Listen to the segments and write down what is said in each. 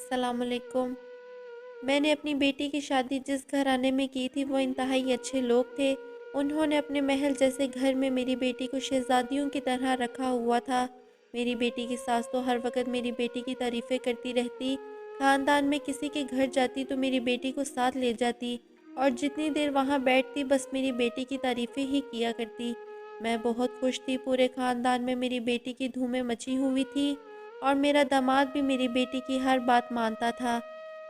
السلام علیکم۔ میں نے اپنی بیٹی کی شادی جس گھرانے میں کی تھی وہ انتہائی اچھے لوگ تھے۔ انہوں نے اپنے محل جیسے گھر میں میری بیٹی کو شہزادیوں کی طرح رکھا ہوا تھا۔ میری بیٹی کی ساس تو ہر وقت میری بیٹی کی تعریفیں کرتی رہتی۔ خاندان میں کسی کے گھر جاتی تو میری بیٹی کو ساتھ لے جاتی اور جتنی دیر وہاں بیٹھتی بس میری بیٹی کی تعریفیں ہی کیا کرتی۔ میں بہت خوش تھی، پورے خاندان میں میری بیٹی کی دھومیں مچی ہوئی تھی اور میرا داماد بھی میری بیٹی کی ہر بات مانتا تھا۔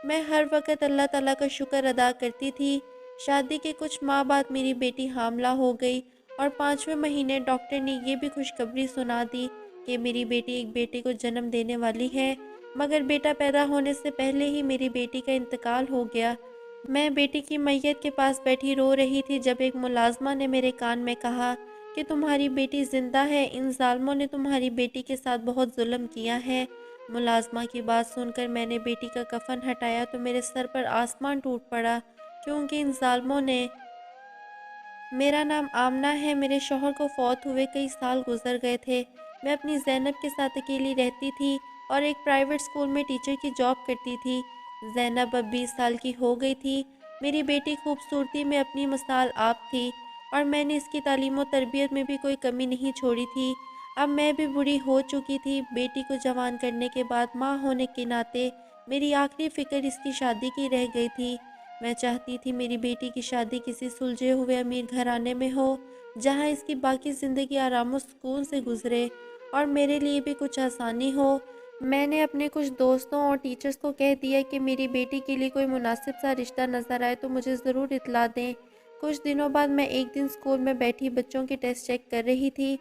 میں ہر وقت اللہ تعالیٰ کا شکر ادا کرتی تھی۔ شادی کے کچھ ماہ بعد میری بیٹی حاملہ ہو گئی اور 5ویں مہینے ڈاکٹر نے یہ بھی خوشخبری سنا دی کہ میری بیٹی ایک بیٹے کو جنم دینے والی ہے، مگر بیٹا پیدا ہونے سے پہلے ہی میری بیٹی کا انتقال ہو گیا۔ میں بیٹی کی میت کے پاس بیٹھی رو رہی تھی جب ایک ملازمہ نے میرے کان میں کہا کہ تمہاری بیٹی زندہ ہے، ان ظالموں نے تمہاری بیٹی کے ساتھ بہت ظلم کیا ہے۔ ملازمہ کی بات سن کر میں نے بیٹی کا کفن ہٹایا تو میرے سر پر آسمان ٹوٹ پڑا، کیونکہ ان ظالموں نے… میرا نام آمنہ ہے، میرے شوہر کو فوت ہوئے کئی سال گزر گئے تھے۔ میں اپنی زینب کے ساتھ اکیلی رہتی تھی اور ایک پرائیویٹ اسکول میں ٹیچر کی جاب کرتی تھی۔ زینب اب 20 سال کی ہو گئی تھی۔ میری بیٹی خوبصورتی میں اپنی مثال آپ تھی اور میں نے اس کی تعلیم و تربیت میں بھی کوئی کمی نہیں چھوڑی تھی۔ اب میں بھی بوڑھی ہو چکی تھی۔ بیٹی کو جوان کرنے کے بعد ماں ہونے کے ناطے میری آخری فکر اس کی شادی کی رہ گئی تھی۔ میں چاہتی تھی میری بیٹی کی شادی کسی سلجھے ہوئے امیر گھرانے میں ہو، جہاں اس کی باقی زندگی آرام و سکون سے گزرے اور میرے لیے بھی کچھ آسانی ہو۔ میں نے اپنے کچھ دوستوں اور ٹیچرز کو کہہ دیا کہ میری بیٹی کے لیے کوئی مناسب سا رشتہ نظر آئے تو مجھے ضرور اطلاع دیں۔ کچھ دنوں بعد میں ایک دن اسکول میں بیٹھی بچوں کے ٹیسٹ چیک کر رہی تھی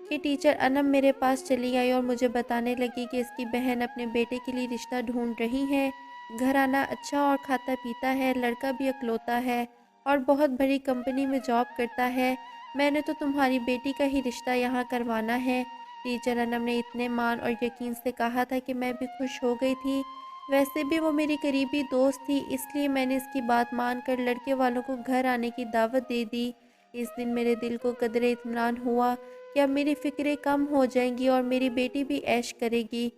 کہ ٹیچر انم میرے پاس چلی آئی اور مجھے بتانے لگی کہ اس کی بہن اپنے بیٹے کے لیے رشتہ ڈھونڈ رہی ہے۔ گھرانہ اچھا اور کھاتا پیتا ہے، لڑکا بھی اکلوتا ہے اور بہت بڑی کمپنی میں جاب کرتا ہے۔ میں نے تو تمہاری بیٹی کا ہی رشتہ یہاں کروانا ہے۔ ٹیچر انم نے اتنے مان اور یقین سے کہا تھا کہ میں بھی خوش ہو گئی تھی۔ ویسے بھی وہ میری قریبی دوست تھی، اس لیے میں نے اس کی بات مان کر لڑکے والوں کو گھر آنے کی دعوت دے دی۔ اس دن میرے دل کو قدرے اطمینان ہوا کہ اب میری فکریں کم ہو جائیں گی اور میری بیٹی بھی عیش کرے گی۔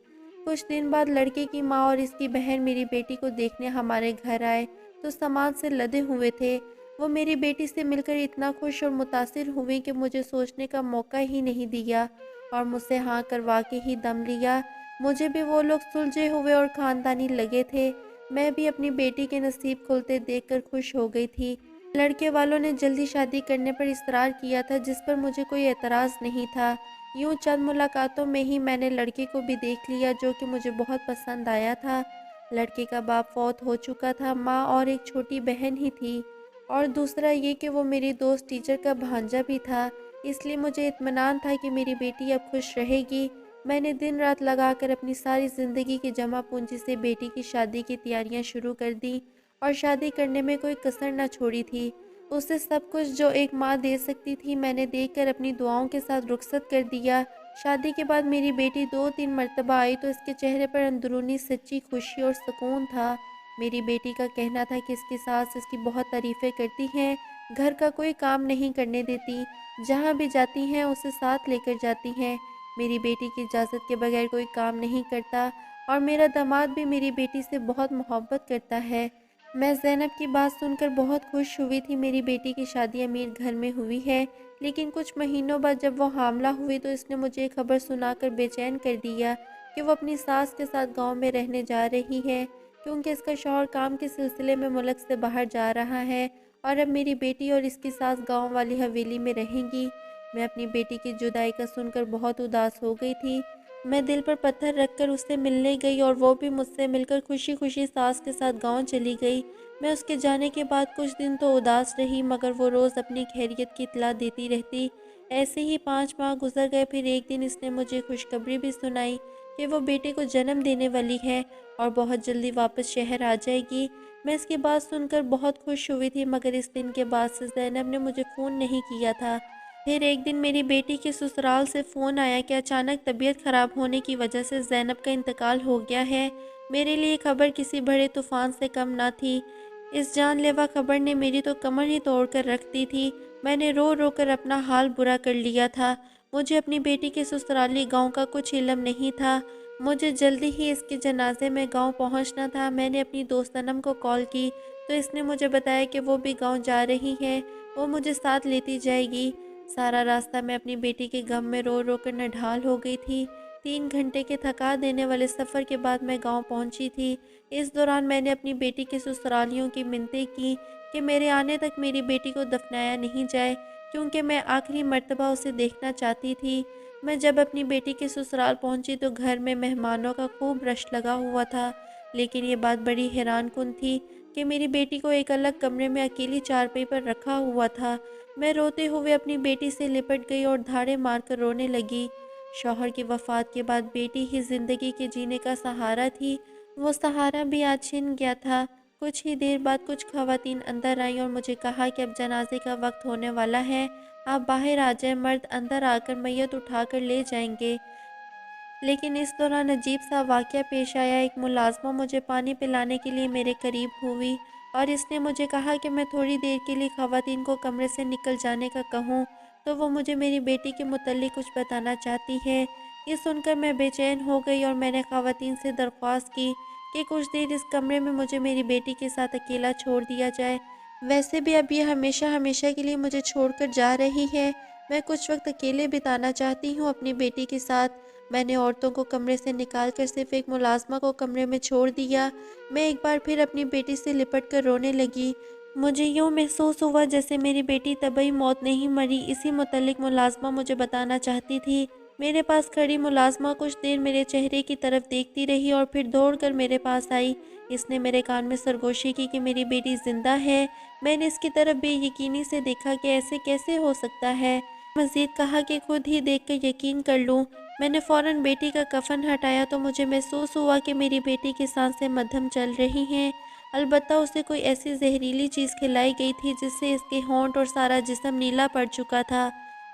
کچھ دن بعد لڑکے کی ماں اور اس کی بہن میری بیٹی کو دیکھنے ہمارے گھر آئے تو سامان سے لدے ہوئے تھے۔ وہ میری بیٹی سے مل کر اتنا خوش اور متاثر ہوئی کہ مجھے سوچنے کا موقع ہی نہیں دیا اور مجھ سے ہاں کروا کے ہی دم لیا۔ مجھے بھی وہ لوگ سلجھے ہوئے اور خاندانی لگے تھے۔ میں بھی اپنی بیٹی کے نصیب کھلتے دیکھ کر خوش ہو گئی تھی۔ لڑکے والوں نے جلدی شادی کرنے پر اصرار کیا تھا، جس پر مجھے کوئی اعتراض نہیں تھا۔ یوں چند ملاقاتوں میں ہی میں نے لڑکے کو بھی دیکھ لیا جو کہ مجھے بہت پسند آیا تھا۔ لڑکے کا باپ فوت ہو چکا تھا، ماں اور ایک چھوٹی بہن ہی تھی، اور دوسرا یہ کہ وہ میری دوست ٹیچر کا بھانجا بھی تھا، اس لیے مجھے اطمینان تھا کہ میری بیٹی اب خوش رہے گی۔ میں نے دن رات لگا کر اپنی ساری زندگی کی جمع پونجی سے بیٹی کی شادی کی تیاریاں شروع کر دیں اور شادی کرنے میں کوئی کسر نہ چھوڑی تھی۔ اسے سب کچھ جو ایک ماں دے سکتی تھی میں نے دے کر اپنی دعاؤں کے ساتھ رخصت کر دیا۔ شادی کے بعد میری بیٹی 2-3 مرتبہ آئی تو اس کے چہرے پر اندرونی سچی خوشی اور سکون تھا۔ میری بیٹی کا کہنا تھا کہ اس کی ساس اس کی بہت تعریفیں کرتی ہیں، گھر کا کوئی کام نہیں کرنے دیتی، جہاں بھی جاتی ہیں اسے ساتھ لے کر جاتی ہیں، میری بیٹی کی اجازت کے بغیر کوئی کام نہیں کرتا، اور میرا داماد بھی میری بیٹی سے بہت محبت کرتا ہے۔ میں زینب کی بات سن کر بہت خوش ہوئی تھی۔ میری بیٹی کی شادی امیر گھر میں ہوئی ہے، لیکن کچھ مہینوں بعد جب وہ حاملہ ہوئی تو اس نے مجھے خبر سنا کر بے چین کر دیا کہ وہ اپنی ساس کے ساتھ گاؤں میں رہنے جا رہی ہے، کیونکہ اس کا شوہر کام کے سلسلے میں ملک سے باہر جا رہا ہے اور اب میری بیٹی اور اس کی ساس گاؤں والی حویلی میں رہیں گی۔ میں اپنی بیٹی کی جدائی کا سن کر بہت اداس ہو گئی تھی۔ میں دل پر پتھر رکھ کر اس سے ملنے گئی اور وہ بھی مجھ سے مل کر خوشی خوشی ساس کے ساتھ گاؤں چلی گئی۔ میں اس کے جانے کے بعد کچھ دن تو اداس رہی، مگر وہ روز اپنی خیریت کی اطلاع دیتی رہتی۔ ایسے ہی 5 ماہ گزر گئے، پھر ایک دن اس نے مجھے خوشخبری بھی سنائی کہ وہ بیٹے کو جنم دینے والی ہے اور بہت جلدی واپس شہر آ جائے گی۔ میں اس کی بات سن کر بہت خوش ہوئی تھی، مگر اس دن کے بعد سے زینب نے مجھے فون نہیں کیا تھا۔ پھر ایک دن میری بیٹی کے سسرال سے فون آیا کہ اچانک طبیعت خراب ہونے کی وجہ سے زینب کا انتقال ہو گیا ہے۔ میرے لیے خبر کسی بڑے طوفان سے کم نہ تھی۔ اس جان لیوا خبر نے میری تو کمر ہی توڑ کر رکھ دی تھی۔ میں نے رو رو کر اپنا حال برا کر لیا تھا۔ مجھے اپنی بیٹی کے سسرالی گاؤں کا کچھ علم نہیں تھا۔ مجھے جلدی ہی اس کے جنازے میں گاؤں پہنچنا تھا۔ میں نے اپنی دوست انم کو کال کی تو اس نے مجھے بتایا کہ وہ بھی گاؤں جا رہی ہے، وہ مجھے ساتھ لیتی جائے گی۔ سارا راستہ میں اپنی بیٹی کے غم میں رو رو کر نڈھال ہو گئی تھی۔ 3 گھنٹے کے تھکا دینے والے سفر کے بعد میں گاؤں پہنچی تھی۔ اس دوران میں نے اپنی بیٹی کے سسرالیوں کی منتیں کی کہ میرے آنے تک میری بیٹی کو دفنایا نہیں جائے، کیونکہ میں آخری مرتبہ اسے دیکھنا چاہتی تھی۔ میں جب اپنی بیٹی کے سسرال پہنچی تو گھر میں مہمانوں کا خوب رش لگا ہوا تھا، لیکن یہ بات بڑی حیران کن تھی کہ میری بیٹی کو ایک الگ کمرے میں اکیلی چارپائی پر رکھا ہوا تھا۔ میں روتے ہوئے اپنی بیٹی سے لپٹ گئی اور دھاڑے مار کر رونے لگی۔ شوہر کی وفات کے بعد بیٹی ہی زندگی کے جینے کا سہارا تھی، وہ سہارا بھی آج چھن گیا تھا۔ کچھ ہی دیر بعد کچھ خواتین اندر آئیں اور مجھے کہا کہ اب جنازے کا وقت ہونے والا ہے، آپ باہر آ جائیں، مرد اندر آ کر میت اٹھا کر لے جائیں گے۔ لیکن اس دوران عجیب سا واقعہ پیش آیا۔ ایک ملازمہ مجھے پانی پلانے کے لیے میرے قریب ہوئی اور اس نے مجھے کہا کہ میں تھوڑی دیر کے لیے خواتین کو کمرے سے نکل جانے کا کہوں تو وہ مجھے میری بیٹی کے متعلق کچھ بتانا چاہتی ہے۔ یہ سن کر میں بے چین ہو گئی اور میں نے خواتین سے درخواست کی کہ کچھ دیر اس کمرے میں مجھے میری بیٹی کے ساتھ اکیلا چھوڑ دیا جائے۔ ویسے بھی اب یہ ہمیشہ ہمیشہ کے لیے مجھے چھوڑ کر جا رہی ہے، میں کچھ وقت اکیلے بتانا چاہتی ہوں اپنی بیٹی کے ساتھ۔ میں نے عورتوں کو کمرے سے نکال کر صرف ایک ملازمہ کو کمرے میں چھوڑ دیا۔ میں ایک بار پھر اپنی بیٹی سے لپٹ کر رونے لگی۔ مجھے یوں محسوس ہوا جیسے میری بیٹی طبعی موت نہیں مری، اسی متعلق ملازمہ مجھے بتانا چاہتی تھی۔ میرے پاس کھڑی ملازمہ کچھ دیر میرے چہرے کی طرف دیکھتی رہی اور پھر دوڑ کر میرے پاس آئی۔ اس نے میرے کان میں سرگوشی کی کہ میری بیٹی زندہ ہے۔ میں نے اس کی طرف بے یقینی سے دیکھا کہ ایسے کیسے ہو سکتا ہے۔ مزید کہا کہ خود ہی دیکھ کر یقین کر لوں۔ میں نے فوراً بیٹی کا کفن ہٹایا تو مجھے محسوس ہوا کہ میری بیٹی کی سانسیں مدھم چل رہی ہیں، البتہ اسے کوئی ایسی زہریلی چیز کھلائی گئی تھی جس سے اس کے ہونٹ اور سارا جسم نیلا پڑ چکا تھا۔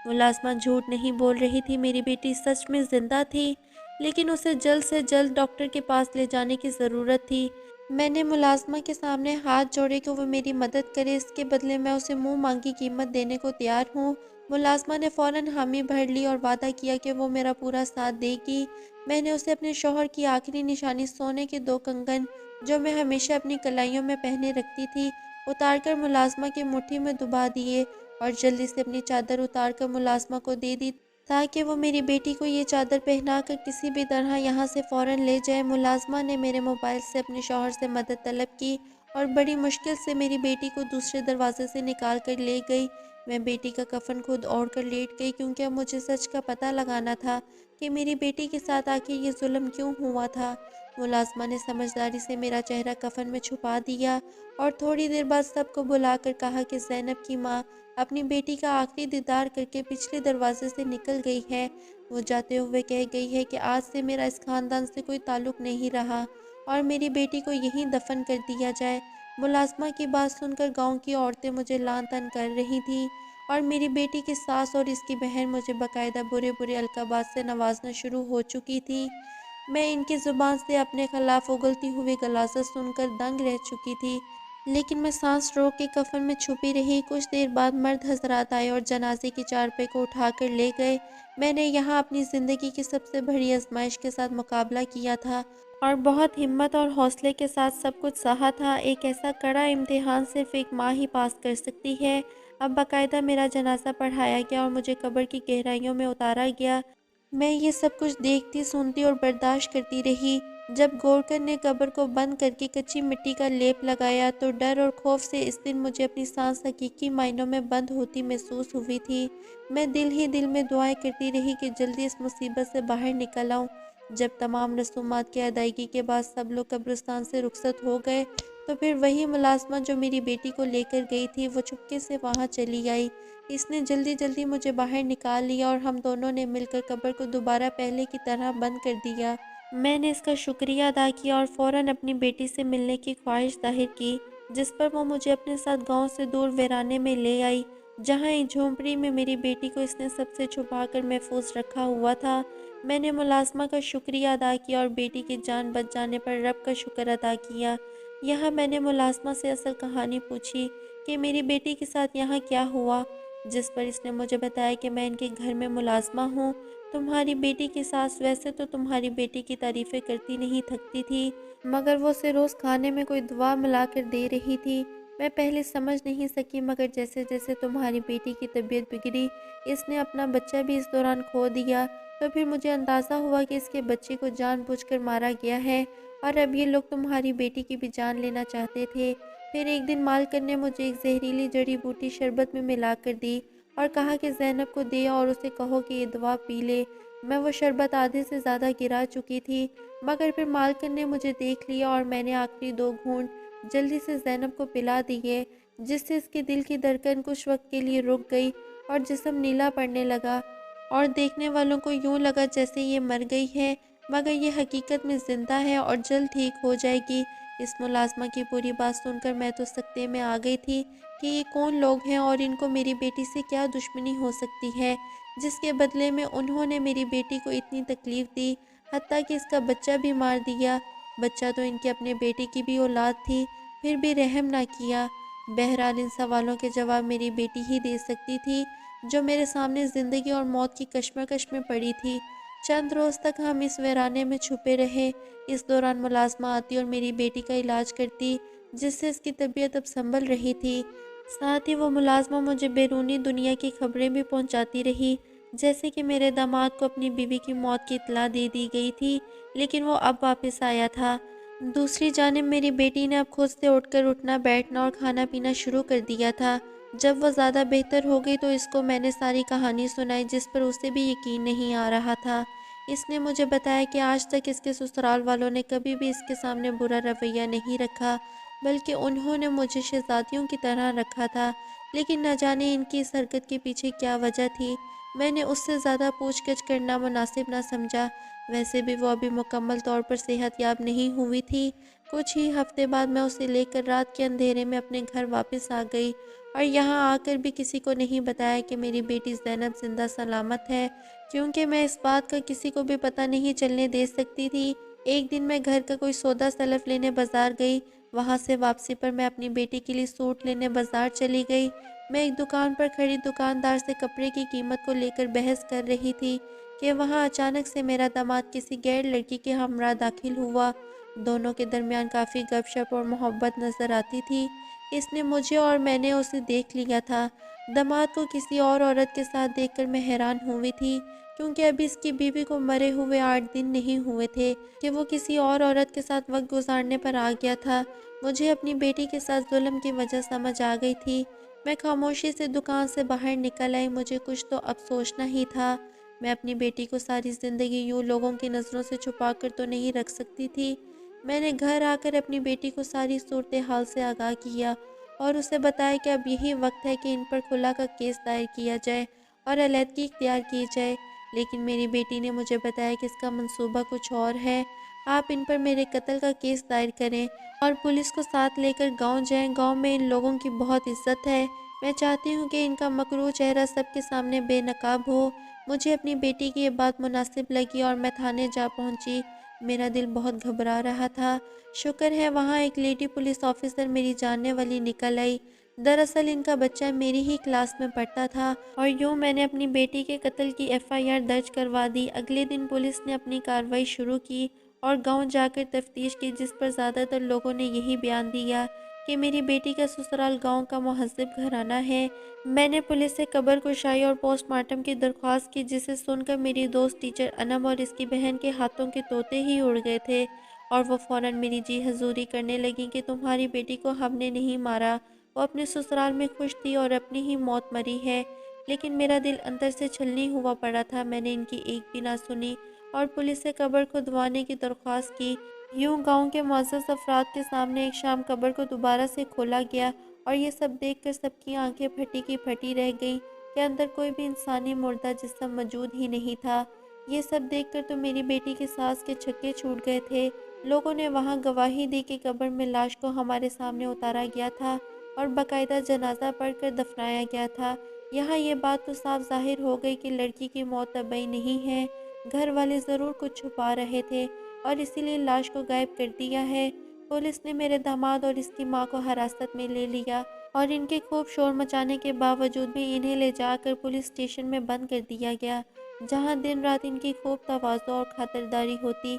ملازمہ جھوٹ نہیں بول رہی تھی، میری بیٹی سچ میں زندہ تھی، لیکن اسے جلد سے جلد ڈاکٹر کے پاس لے جانے کی ضرورت تھی۔ میں نے ملازمہ کے سامنے ہاتھ جوڑے کہ وہ میری مدد کرے، اس کے بدلے میں اسے منہ مانگی قیمت دینے کو تیار ہوں۔ ملازمہ نے فوراً حامی بھر لی اور وعدہ کیا کہ وہ میرا پورا ساتھ دے گی۔ میں نے اسے اپنے شوہر کی آخری نشانی سونے کے 2 کنگن جو میں ہمیشہ اپنی کلائیوں میں پہنے رکھتی تھی اتار کر ملازمہ کی مٹھی میں دبا دیے اور جلدی سے اپنی چادر اتار کر ملازمہ کو دے دی تاکہ وہ میری بیٹی کو یہ چادر پہنا کر کسی بھی طرح یہاں سے فوراً لے جائے۔ ملازمہ نے میرے موبائل سے اپنے شوہر سے مدد طلب کی اور بڑی مشکل سے میری بیٹی کو دوسرے دروازے سے نکال کر لے گئی۔ میں بیٹی کا کفن خود اوڑھ کر لیٹ گئی کیونکہ اب مجھے سچ کا پتہ لگانا تھا کہ میری بیٹی کے ساتھ آخر یہ ظلم کیوں ہوا تھا۔ ملازمہ نے سمجھداری سے میرا چہرہ کفن میں چھپا دیا اور تھوڑی دیر بعد سب کو بلا کر کہا کہ زینب کی ماں اپنی بیٹی کا آخری دیدار کر کے پچھلے دروازے سے نکل گئی ہے۔ وہ جاتے ہوئے کہہ گئی ہے کہ آج سے میرا اس خاندان سے کوئی تعلق نہیں رہا اور میری بیٹی کو یہیں دفن کر دیا جائے۔ ملازمہ کی بات سن کر گاؤں کی عورتیں مجھے لعن طعن کر رہی تھیں اور میری بیٹی کی ساس اور اس کی بہن مجھے باقاعدہ برے برے القابات سے نوازنا شروع ہو چکی تھی۔ میں ان کی زبان سے اپنے خلاف اگلتی ہوئی غلاظت سن کر دنگ رہ چکی تھی، لیکن میں سانس روک کے کفن میں چھپی رہی۔ کچھ دیر بعد مرد حضرات آئے اور جنازے کی چارپائی کو اٹھا کر لے گئے۔ میں نے یہاں اپنی زندگی کی سب سے بڑی آزمائش کے ساتھ مقابلہ کیا تھا اور بہت ہمت اور حوصلے کے ساتھ سب کچھ سہا تھا۔ ایک ایسا کڑا امتحان صرف ایک ماں ہی پاس کر سکتی ہے۔ اب باقاعدہ میرا جنازہ پڑھایا گیا اور مجھے قبر کی گہرائیوں میں اتارا گیا۔ میں یہ سب کچھ دیکھتی، سنتی اور برداشت کرتی رہی۔ جب گورکن نے قبر کو بند کر کے کچی مٹی کا لیپ لگایا تو ڈر اور خوف سے اس دن مجھے اپنی سانس حقیقی معنوں میں بند ہوتی محسوس ہوئی تھی۔ میں دل ہی دل میں دعائیں کرتی رہی کہ جلدی اس مصیبت سے باہر نکل آؤں۔ جب تمام رسومات کی ادائیگی کے بعد سب لوگ قبرستان سے رخصت ہو گئے تو پھر وہی ملازمہ جو میری بیٹی کو لے کر گئی تھی وہ چپکے سے وہاں چلی آئی۔ اس نے جلدی جلدی مجھے باہر نکال لیا اور ہم دونوں نے مل کر قبر کو دوبارہ پہلے کی طرح بند کر دیا۔ میں نے اس کا شکریہ ادا کیا اور فوراً اپنی بیٹی سے ملنے کی خواہش ظاہر کی، جس پر وہ مجھے اپنے ساتھ گاؤں سے دور ویرانے میں لے آئی، جہاں ایک جھونپڑی میں میری بیٹی کو اس نے سب سے چھپا کر محفوظ رکھا ہوا تھا۔ میں نے ملازمہ کا شکریہ ادا کیا اور بیٹی کی جان بچ جانے پر رب کا شکر ادا کیا۔ یہاں میں نے ملازمہ سے اصل کہانی پوچھی کہ میری بیٹی کے ساتھ یہاں کیا ہوا، جس پر اس نے مجھے بتایا کہ میں ان کے گھر میں ملازمہ ہوں۔ تمہاری بیٹی کی ساس ویسے تو تمہاری بیٹی کی تعریفیں کرتی نہیں تھکتی تھی، مگر وہ اسے روز کھانے میں کوئی دوا ملا کر دے رہی تھی۔ میں پہلے سمجھ نہیں سکی، مگر جیسے جیسے تمہاری بیٹی کی طبیعت بگڑی، اس نے اپنا بچہ بھی اس دوران کھو دیا، تو پھر مجھے اندازہ ہوا کہ اس کے بچے کو جان بوجھ کر مارا گیا ہے، اور اب یہ لوگ تمہاری بیٹی کی بھی جان لینا چاہتے تھے۔ پھر ایک دن مالکن نے مجھے ایک زہریلی جڑی بوٹی شربت میں ملا کر دی اور کہا کہ زینب کو دے اور اسے کہو کہ یہ دوا پی لے۔ میں وہ شربت آدھے سے زیادہ گرا چکی تھی، مگر پھر مالکن نے مجھے دیکھ لیا اور میں نے آخری 2 گھونٹ جلدی سے زینب کو پلا دیے، جس سے اس کے دل کی دھڑکن کچھ وقت کے لیے رک گئی اور جسم نیلا پڑنے لگا، اور دیکھنے والوں کو یوں لگا جیسے یہ مر گئی ہے، مگر یہ حقیقت میں زندہ ہے اور جلد ٹھیک ہو جائے گی۔ اس ملازمہ کی پوری بات سن کر میں تو سکتے میں آ گئی تھی کہ یہ کون لوگ ہیں اور ان کو میری بیٹی سے کیا دشمنی ہو سکتی ہے، جس کے بدلے میں انہوں نے میری بیٹی کو اتنی تکلیف دی، حتیٰ کہ اس کا بچہ بھی مار دیا۔ بچہ تو ان کے اپنے بیٹے کی بھی اولاد تھی، پھر بھی رحم نہ کیا۔ بہرحال ان سوالوں کے جواب میری بیٹی ہی دے سکتی تھی، جو میرے سامنے زندگی اور موت کی کشمکش میں پڑی تھی۔ چند روز تک ہم اس ویرانے میں چھپے رہے۔ اس دوران ملازمہ آتی اور میری بیٹی کا علاج کرتی، جس سے اس کی طبیعت اب سنبھل رہی تھی۔ ساتھ ہی وہ ملازمہ مجھے بیرونی دنیا کی خبریں بھی پہنچاتی رہی، جیسے کہ میرے داماد کو اپنی بیوی کی موت کی اطلاع دے دی گئی تھی، لیکن وہ اب واپس آیا تھا۔ دوسری جانب میری بیٹی نے اب خود سے اٹھ کر اٹھنا بیٹھنا اور کھانا پینا شروع کر دیا تھا۔ جب وہ زیادہ بہتر ہو گئی تو اس کو میں نے ساری کہانی سنائی، جس پر اسے بھی یقین نہیں آ رہا تھا۔ اس نے مجھے بتایا کہ آج تک اس کے سسرال والوں نے کبھی بھی اس کے سامنے برا رویہ نہیں رکھا، بلکہ انہوں نے مجھے شہزادیوں کی طرح رکھا تھا، لیکن نہ جانے ان کی اس حرکت کے پیچھے کیا وجہ تھی۔ میں نے اس سے زیادہ پوچھ گچھ کرنا مناسب نہ سمجھا، ویسے بھی وہ ابھی مکمل طور پر صحت یاب نہیں ہوئی تھی۔ کچھ ہی ہفتے بعد میں اسے لے کر رات کے اندھیرے میں اپنے گھر واپس آ گئی، اور یہاں آ کر بھی کسی کو نہیں بتایا کہ میری بیٹی زینب زندہ سلامت ہے، کیونکہ میں اس بات کا کسی کو بھی پتہ نہیں چلنے دے سکتی تھی۔ ایک دن میں گھر کا کوئی سودا سلف لینے بازار گئی، وہاں سے واپسی پر میں اپنی بیٹی کے لیے سوٹ لینے بازار چلی گئی۔ میں ایک دکان پر کھڑی دکاندار سے کپڑے کی قیمت کو لے کر بحث کر رہی تھی کہ وہاں اچانک سے میرا داماد کسی غیر لڑکی کے ہمراہ داخل ہوا۔ دونوں کے درمیان کافی گپ شپ اور محبت نظر آتی تھی۔ اس نے مجھے اور میں نے اسے دیکھ لیا تھا۔ داماد کو کسی اور عورت کے ساتھ دیکھ کر میں حیران ہوئی تھی، کیونکہ ابھی اس کی بیوی کو مرے ہوئے 8 دن نہیں ہوئے تھے کہ وہ کسی اور عورت کے ساتھ وقت گزارنے پر آ گیا تھا۔ مجھے اپنی بیٹی کے ساتھ ظلم کی وجہ سمجھ آ گئی تھی۔ میں خاموشی سے دکان سے باہر نکل آئی، مجھے کچھ تو اب سوچنا ہی تھا۔ میں اپنی بیٹی کو ساری زندگی یوں لوگوں کی نظروں سے چھپا کر تو نہیں رکھ سکتی تھی۔ میں نے گھر آ کر اپنی بیٹی کو ساری صورتحال سے آگاہ کیا اور اسے بتایا کہ اب یہی وقت ہے کہ ان پر خلا کا کیس دائر کیا جائے اور علیحدگی اختیار کی جائے، لیکن میری بیٹی نے مجھے بتایا کہ اس کا منصوبہ کچھ اور ہے۔ آپ ان پر میرے قتل کا کیس دائر کریں اور پولیس کو ساتھ لے کر گاؤں جائیں، گاؤں میں ان لوگوں کی بہت عزت ہے۔ میں چاہتی ہوں کہ ان کا مکروہ چہرہ سب کے سامنے بے نقاب ہو۔ مجھے اپنی بیٹی کی یہ بات مناسب لگی اور میں تھانے جا پہنچی۔ میرا دل بہت گھبرا رہا تھا۔ شکر ہے وہاں ایک لیڈی پولیس آفیسر میری جاننے والی نکل آئی۔ دراصل ان کا بچہ میری ہی کلاس میں پڑھتا تھا، اور یوں میں نے اپنی بیٹی کے قتل کی FIR درج کروا دی۔ اگلے دن پولیس نے اپنی کارروائی شروع کی اور گاؤں جا کر تفتیش کی، جس پر زیادہ تر لوگوں نے یہی بیان دیا کہ میری بیٹی کا سسرال گاؤں کا مہذب گھرانہ ہے۔ میں نے پولیس سے قبر کشائی اور پوسٹ مارٹم کی درخواست کی، جسے سن کر میری دوست ٹیچر انم اور اس کی بہن کے ہاتھوں کے طوطے ہی اڑ گئے تھے، اور وہ فوراً میری جی حضوری کرنے لگیں کہ تمہاری بیٹی کو ہم نے نہیں مارا، وہ اپنے سسرال میں خوش تھی اور اپنی ہی موت مری ہے۔ لیکن میرا دل اندر سے چھلنی ہوا پڑا تھا۔ میں نے ان کی ایک بھی نہ سنی اور پولیس سے قبر کو دھوانے کی درخواست کی۔ یوں گاؤں کے معزز افراد کے سامنے ایک شام قبر کو دوبارہ سے کھولا گیا، اور یہ سب دیکھ کر سب کی آنکھیں پھٹی کی پھٹی رہ گئیں کہ اندر کوئی بھی انسانی مردہ جسم موجود ہی نہیں تھا۔ یہ سب دیکھ کر تو میری بیٹی کے سانس کے چھکے چھوٹ گئے تھے۔ لوگوں نے وہاں گواہی دی کہ قبر میں لاش کو ہمارے سامنے اتارا گیا تھا اور باقاعدہ جنازہ پڑھ کر دفنایا گیا تھا۔ یہاں یہ بات تو صاف ظاہر ہو گئی کہ لڑکی کی موت طبیعی نہیں ہے، گھر والے ضرور کچھ چھپا رہے تھے اور اسی لیے لاش کو غائب کر دیا ہے۔ پولیس نے میرے داماد اور اس کی ماں کو حراست میں لے لیا، اور ان کے خوب شور مچانے کے باوجود بھی انہیں لے جا کر پولیس اسٹیشن میں بند کر دیا گیا۔ جہاں دن رات ان کی خوب تواضع اور خاطرداری ہوتی۔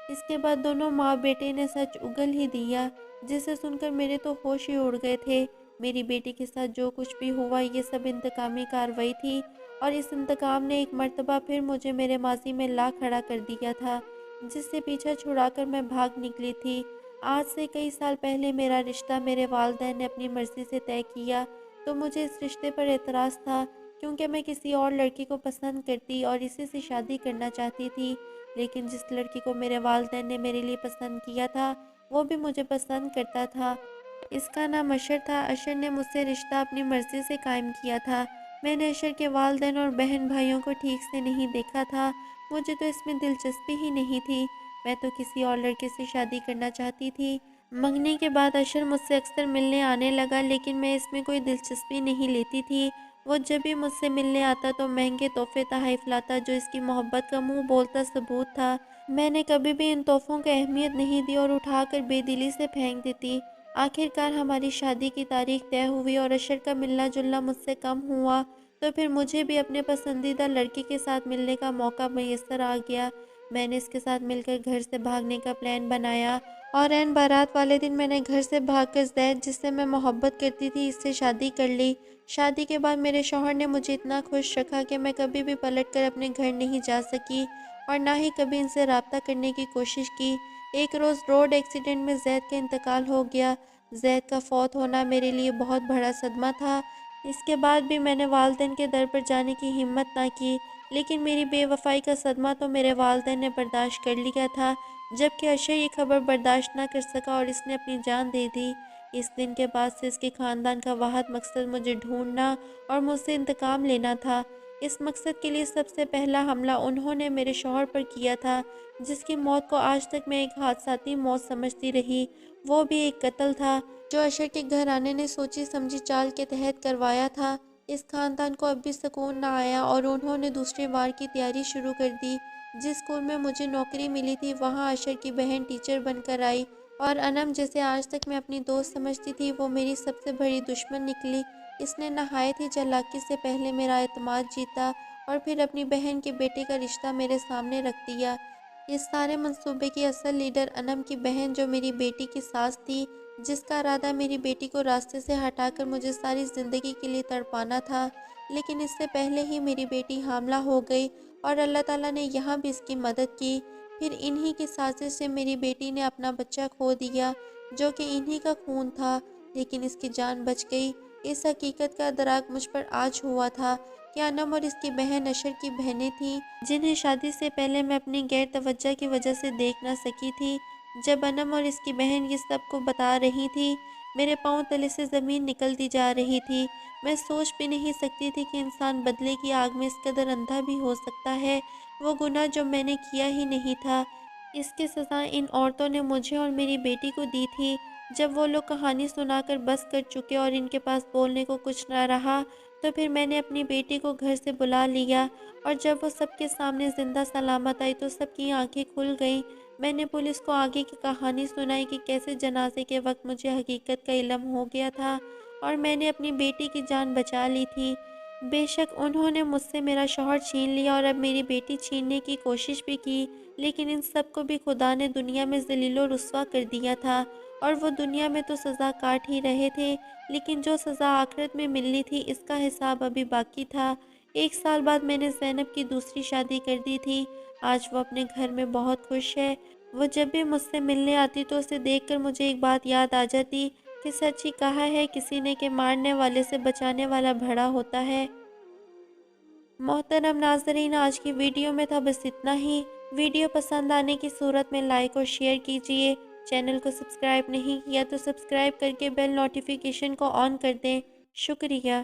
اس کے بعد دونوں ماں بیٹے نے سچ اگل ہی دیا، جسے سن کر میرے تو ہوش ہی اڑ گئے تھے۔ میری بیٹی کے ساتھ جو کچھ بھی ہوا یہ سب انتقامی کارروائی تھی، اور اس انتقام نے ایک مرتبہ پھر مجھے میرے ماضی میں لا کھڑا کر دیا تھا، جس سے پیچھا چھڑا کر میں بھاگ نکلی تھی۔ آج سے کئی سال پہلے میرا رشتہ میرے والدین نے اپنی مرضی سے طے کیا، تو مجھے اس رشتے پر اعتراض تھا، کیونکہ میں کسی اور لڑکی کو پسند کرتی اور اسی سے شادی کرنا چاہتی تھی۔ لیکن جس لڑکی کو میرے والدین نے میرے لیے پسند کیا تھا وہ بھی مجھے پسند کرتا تھا۔ اس کا نام اشر تھا۔ اشر نے مجھ سے رشتہ اپنی مرضی سے قائم کیا تھا۔ میں نے اشر کے والدین اور بہن بھائیوں کو ٹھیک سے نہیں دیکھا تھا، مجھے تو اس میں دلچسپی ہی نہیں تھی، میں تو کسی اور لڑکے سے شادی کرنا چاہتی تھی۔ منگنی کے بعد اشر مجھ سے اکثر ملنے آنے لگا، لیکن میں اس میں کوئی دلچسپی نہیں لیتی تھی۔ وہ جب بھی مجھ سے ملنے آتا تو مہنگے تحفے تحائف لاتا، جو اس کی محبت کا منہ بولتا ثبوت تھا۔ میں نے کبھی بھی ان تحفوں کو اہمیت نہیں دی اور اٹھا کر بے دلی سے پھینک دیتی۔ آخر کار ہماری شادی کی تاریخ طے ہوئی اور اشر کا ملنا جلنا مجھ سے کم ہوا، تو پھر مجھے بھی اپنے پسندیدہ لڑکی کے ساتھ ملنے کا موقع میسر آ گیا۔ میں نے اس کے ساتھ مل کر گھر سے بھاگنے کا پلان بنایا، اور عین بارات والے دن میں نے گھر سے بھاگ کر زید، جس سے میں محبت کرتی تھی، اس سے شادی کر لی۔ شادی کے بعد میرے شوہر نے مجھے اتنا خوش رکھا کہ میں کبھی بھی پلٹ کر اپنے گھر نہیں جا سکی، اور نہ ہی کبھی ان سے رابطہ کرنے کی کوشش کی۔ ایک روز روڈ ایکسیڈنٹ میں زید کا انتقال ہو گیا۔ زید کا فوت ہونا میرے لیے بہت بڑا صدمہ تھا۔ اس کے بعد بھی میں نے والدین کے در پر جانے کی ہمت نہ کی، لیکن میری بے وفائی کا صدمہ تو میرے والدین نے برداشت کر لیا تھا، جبکہ اشر یہ خبر برداشت نہ کر سکا اور اس نے اپنی جان دے دی۔ اس دن کے بعد سے اس کے خاندان کا واحد مقصد مجھے ڈھونڈنا اور مجھ سے انتقام لینا تھا۔ اس مقصد کے لیے سب سے پہلا حملہ انہوں نے میرے شوہر پر کیا تھا، جس کی موت کو آج تک میں ایک حادثاتی موت سمجھتی رہی۔ وہ بھی ایک قتل تھا جو اشر کے گھرانے نے سوچی سمجھی چال کے تحت کروایا تھا۔ اس خاندان کو اب بھی سکون نہ آیا اور انہوں نے دوسرے وار کی تیاری شروع کر دی۔ جس اسکول میں مجھے نوکری ملی تھی وہاں اشر کی بہن ٹیچر بن کر آئی، اور انم، جسے آج تک میں اپنی دوست سمجھتی تھی، وہ میری سب سے بڑی دشمن نکلی۔ اس نے نہایت ہی چالاکی سے پہلے میرا اعتماد جیتا اور پھر اپنی بہن کے بیٹے کا رشتہ میرے سامنے رکھ دیا۔ اس سارے منصوبے کی اصل لیڈر انم کی بہن، جو میری بیٹی کی ساس تھی، جس کا ارادہ میری بیٹی کو راستے سے ہٹا کر مجھے ساری زندگی کے لیے تڑپانا تھا۔ لیکن اس سے پہلے ہی میری بیٹی حاملہ ہو گئی اور اللہ تعالیٰ نے یہاں بھی اس کی مدد کی۔ پھر انہی کی سازش سے میری بیٹی نے اپنا بچہ کھو دیا، جو کہ انہی کا خون تھا، لیکن اس کی جان بچ گئی۔ اس حقیقت کا ادراک مجھ پر آج ہوا تھا کہ انم اور اس کی بہن اشر کی بہنیں تھیں، جنہیں شادی سے پہلے میں اپنی غیر توجہ کی وجہ سے دیکھ نہ سکی تھی۔ جب انم اور اس کی بہن یہ سب کو بتا رہی تھی، میرے پاؤں تلے سے زمین نکلتی جا رہی تھی۔ میں سوچ بھی نہیں سکتی تھی کہ انسان بدلے کی آگ میں اس قدر اندھا بھی ہو سکتا ہے۔ وہ گناہ جو میں نے کیا ہی نہیں تھا، اس کی سزا ان عورتوں نے مجھے اور میری بیٹی کو دی تھی۔ جب وہ لوگ کہانی سنا کر بس کر چکے اور ان کے پاس بولنے کو کچھ نہ رہا، تو پھر میں نے اپنی بیٹی کو گھر سے بلا لیا، اور جب وہ سب کے سامنے زندہ سلامت آئی تو سب کی آنکھیں کھل گئیں۔ میں نے پولیس کو آگے کی کہانی سنائی کہ کیسے جنازے کے وقت مجھے حقیقت کا علم ہو گیا تھا اور میں نے اپنی بیٹی کی جان بچا لی تھی۔ بے شک انہوں نے مجھ سے میرا شوہر چھین لیا اور اب میری بیٹی چھیننے کی کوشش بھی کی، لیکن ان سب کو بھی خدا نے دنیا میں ذلیل و رسوا کر دیا تھا، اور وہ دنیا میں تو سزا کاٹ ہی رہے تھے، لیکن جو سزا آخرت میں ملنی تھی اس کا حساب ابھی باقی تھا۔ 1 سال بعد میں نے زینب کی دوسری شادی کر دی تھی۔ آج وہ اپنے گھر میں بہت خوش ہے۔ وہ جب بھی مجھ سے ملنے آتی تو اسے دیکھ کر مجھے ایک بات یاد آ جاتی کہ سچ ہی کہا ہے کسی نے کہ مارنے والے سے بچانے والا بھڑا ہوتا ہے۔ محترم ناظرین، آج کی ویڈیو میں تھا بس اتنا ہی۔ ویڈیو پسند آنے کی صورت میں لائک اور شیئر کیجیے۔ چینل کو سبسکرائب نہیں کیا تو سبسکرائب کر کے بیل نوٹیفیکیشن کو آن کر دیں۔ شکریہ۔